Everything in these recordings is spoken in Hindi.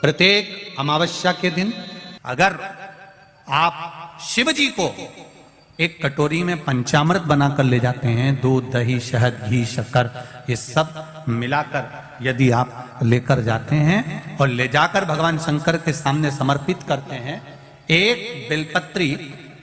प्रत्येक अमावस्या के दिन अगर आप शिव जी को एक कटोरी में पंचामृत बनाकर ले जाते हैं, दूध, दही, शहद, घी, शक्कर, ये सब मिलाकर यदि आप लेकर जाते हैं और ले जाकर भगवान शंकर के सामने समर्पित करते हैं, एक बेलपत्री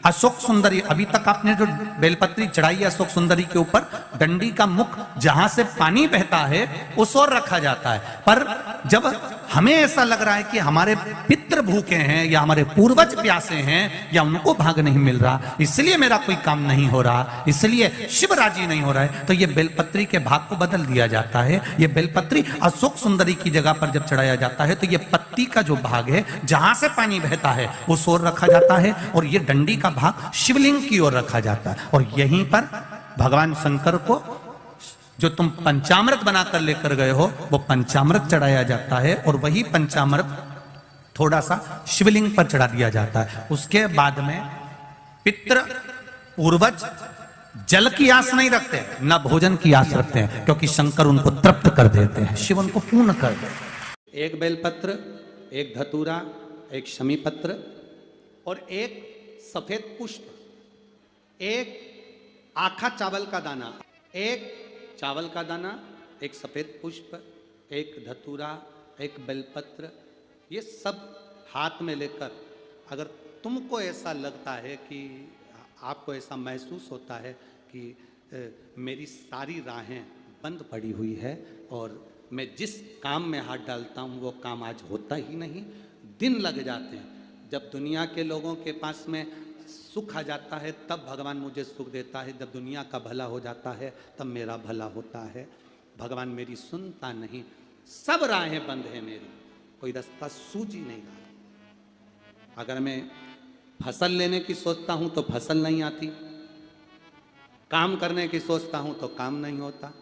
अशोक सुंदरी, अभी तक आपने जो बेलपत्री चढ़ाई है अशोक सुंदरी के ऊपर, डंडी का मुख जहां से पानी बहता है उस ओर रखा जाता है। पर जब हमें ऐसा लग रहा है कि हमारे पितृ भूखे हैं या हमारे पूर्वज प्यासे हैं या उनको भाग नहीं मिल रहा, इसलिए मेरा कोई काम नहीं हो रहा, इसलिए शिव राजी नहीं हो रहा है, तो ये बेलपत्री के भाग को बदल दिया जाता है। ये बेलपत्री अशोक सुंदरी की जगह पर जब चढ़ाया जाता है तो ये पत्ती का जो भाग है जहां से पानी बहता है उस ओर रखा जाता है और ये डंडी का भाग शिवलिंग की ओर रखा जाता है। और यहीं पर भगवान शंकर को जो तुम पंचामृत बनाकर लेकर गए हो वो पंचामृत चढ़ाया जाता है और वही पंचामृत थोड़ा सा शिवलिंग पर चढ़ा दिया जाता है। उसके बाद में पितृ पूर्वज जल की आस नहीं रखते, न भोजन की आस रखते हैं, क्योंकि शंकर उनको तृप्त कर देते हैं, शिव उनको पूर्ण कर देते हैं। एक बेलपत्र, एक धतूरा, एक शमी पत्र और एक सफेद पुष्प, एक आखा चावल का दाना, एक चावल का दाना, एक सफेद पुष्प, एक धतूरा, एक बेलपत्र, ये सब हाथ में लेकर अगर तुमको ऐसा लगता है कि आपको ऐसा महसूस होता है कि मेरी सारी राहें बंद पड़ी हुई है और मैं जिस काम में हाथ डालता हूँ वो काम आज होता ही नहीं, दिन लग जाते हैं, जब दुनिया के लोगों के पास में सुख आ जाता है तब भगवान मुझे सुख देता है, जब दुनिया का भला हो जाता है तब मेरा भला होता है, भगवान मेरी सुनता नहीं, सब राहें बंद है मेरी, कोई रास्ता सूझ ही नहीं रहा। अगर मैं फसल लेने की सोचता हूं तो फसल नहीं आती, काम करने की सोचता हूं तो काम नहीं होता,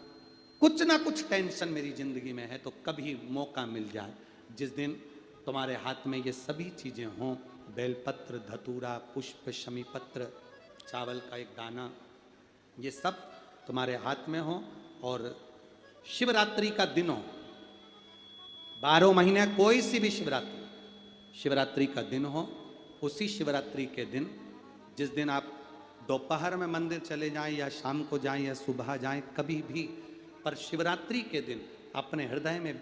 कुछ ना कुछ टेंशन मेरी जिंदगी में है। तो कभी मौका मिल जाए जिस दिन तुम्हारे हाथ में ये सभी चीजें हों, बेलपत्र, धतूरा, पुष्प, शमी पत्र, चावल का एक दाना, ये सब तुम्हारे हाथ में हो और शिवरात्रि का दिन हो, 12 महीने कोई सी भी शिवरात्रि का दिन हो, उसी शिवरात्रि के दिन जिस दिन आप दोपहर में मंदिर चले जाएं या शाम को जाएं या सुबह जाएं, कभी भी, पर शिवरात्रि के दिन अपने हृदय में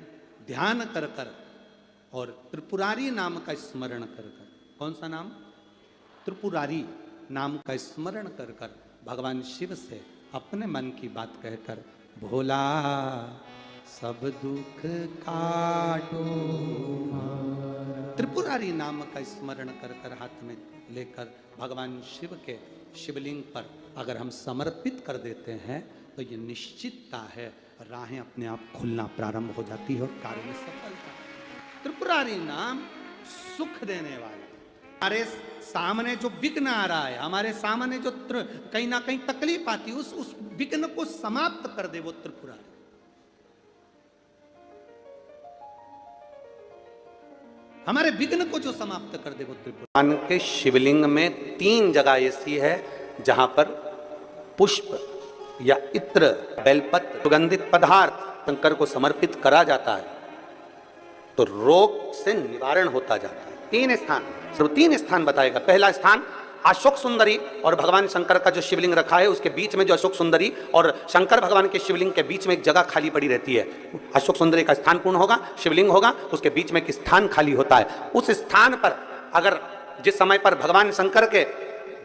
ध्यान कर कर और त्रिपुरारी नाम का स्मरण कर कर, कौन सा नाम? त्रिपुरारी नाम का स्मरण कर कर भगवान शिव से अपने मन की बात कहकर, भोला सब दुख काटो, त्रिपुरारी नाम का स्मरण कर कर हाथ में लेकर भगवान शिव के शिवलिंग पर अगर हम समर्पित कर देते हैं तो ये निश्चितता है राहें अपने आप खुलना प्रारंभ हो जाती है और कार्य में सफलता। त्रिपुरारी नाम सुख देने वाला, हमारे सामने जो विघ्न आ रहा है, हमारे सामने जो कहीं ना कहीं तकलीफ आती है, उस विघ्न को समाप्त कर दे वो त्रिपुरारी। हमारे विघ्न को जो समाप्त कर दे वो त्रिपुरारी। भगवान के शिवलिंग में 3 जगह ऐसी है जहां पर पुष्प या इत्र, बेलपत्र, सुगंधित पदार्थ शंकर को समर्पित करा जाता है तो रोग से निवारण होता जाता है। 3 स्थान, सिर्फ 3 स्थान बताएगा। पहला स्थान अशोक सुंदरी और भगवान शंकर का जो शिवलिंग रखा है उसके बीच में जो अशोक सुंदरी और शंकर भगवान के शिवलिंग के बीच में एक जगह खाली पड़ी रहती है, अशोक सुंदरी का स्थान पूर्ण होगा, शिवलिंग होगा, उसके बीच में एक स्थान खाली होता है। उस स्थान पर अगर जिस समय पर भगवान शंकर के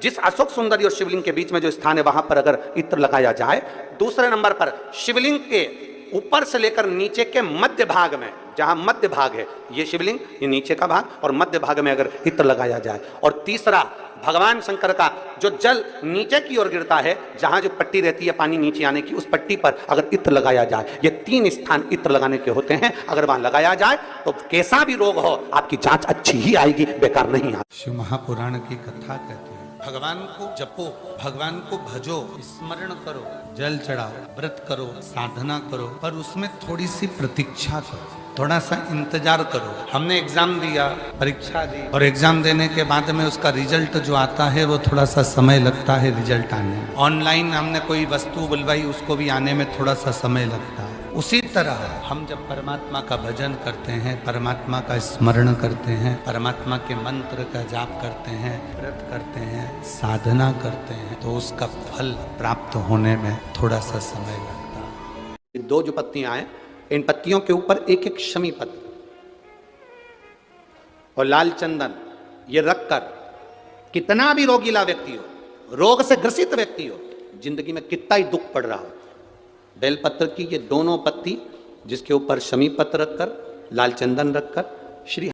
जिस अशोक सुंदरी और शिवलिंग के बीच में जो स्थान है वहां पर अगर इत्र लगाया जाए, दूसरे नंबर पर शिवलिंग के ऊपर से लेकर नीचे के मध्य भाग में, जहां मध्य भाग है ये शिवलिंग, ये नीचे का भाग और मध्य भाग में अगर इत्र लगाया जाए, और तीसरा भगवान शंकर का जो जल नीचे की ओर गिरता है, जहां जो पट्टी रहती है पानी नीचे आने की, उस पट्टी पर अगर इत्र लगाया जाए, ये 3 स्थान इत्र लगाने के होते हैं। अगर वहां लगाया जाए तो कैसा भी रोग हो आपकी जांच अच्छी ही आएगी, बेकार नहीं आएगी। शिव महापुराण की कथा कहते हैं भगवान को जपो, भगवान को भजो, स्मरण करो, जल चढ़ाओ, व्रत करो, साधना करो, पर उसमें थोड़ी सी प्रतीक्षा करो, थोड़ा सा इंतजार करो। हमने एग्जाम दिया, परीक्षा दी और एग्जाम देने के बाद में उसका रिजल्ट जो आता है वो थोड़ा सा समय लगता है रिजल्ट आने में। ऑनलाइन हमने कोई वस्तु बुलवाई, उसको भी आने में थोड़ा सा समय लगता है। उसी तरह हम जब परमात्मा का भजन करते हैं, परमात्मा का स्मरण करते हैं, परमात्मा के मंत्र का जाप करते हैं, व्रत करते हैं, साधना करते हैं, तो उसका फल प्राप्त होने में थोड़ा सा समय लगता है। दो जो पत्तियां हैं, इन पत्तियों के ऊपर एक एक शमी पत्र और लाल चंदन ये रखकर, कितना भी रोगीला व्यक्ति हो, रोग से ग्रसित व्यक्ति हो, जिंदगी में कितना ही दुख पड़ रहा हो, बेलपत्र की ये दोनों पत्ती जिसके ऊपर शमी पत्र रखकर, लाल चंदन रखकर श्री